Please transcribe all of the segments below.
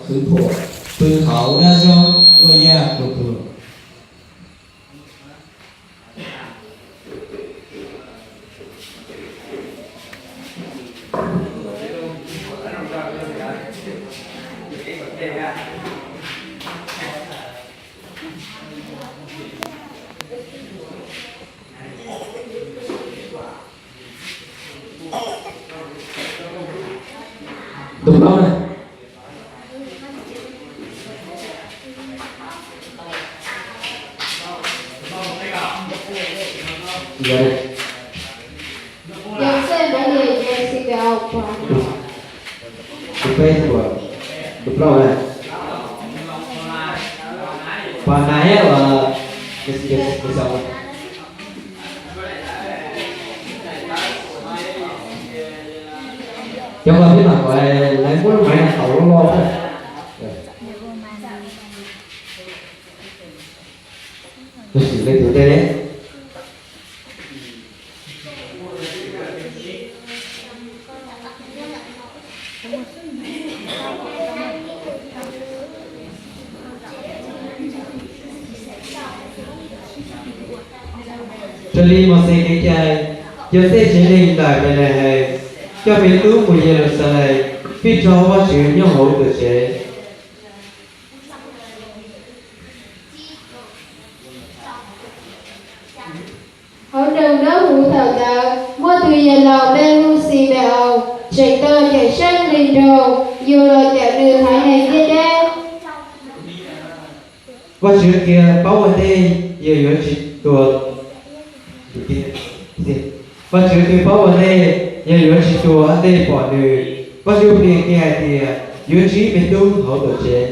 thứ thuộc từ khẩu ra cho quay ra thuộc thuộc đúng đó này. Vậy Yo sé nadie que si te opa. cái phê của đúng rồi này. Và này á là cái sao cho con biết là gọi lấy muốn mẹ khẩu lo đó. Tôi chỉ lấy thử đây đấy. Cho đi một xe cái chai, giờ sẽ chỉ linh đại về này cho biết tú mùi giờ được sau này, biết cho quá chữ nhau hậu được chế. Ở đường đó hữu thờ đạo, mua từ giờ lò bên hữu xì đạo, chạy tơ chạy sang lên đồ, dù lò chạy đường hải này dê đen. Quá chữ kia báo ở đây, giờ yếu chỉ tuột. Quá chữ kia báo ở đây, giờ yếu chỉ tuột ở đây bỏ nữ. Quá chữ kia thì yếu chỉ biết tú hậu được chế.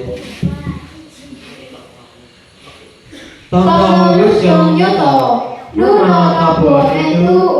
Con đâu lúc chung nhớ tổ, lúc nào tập của nên tu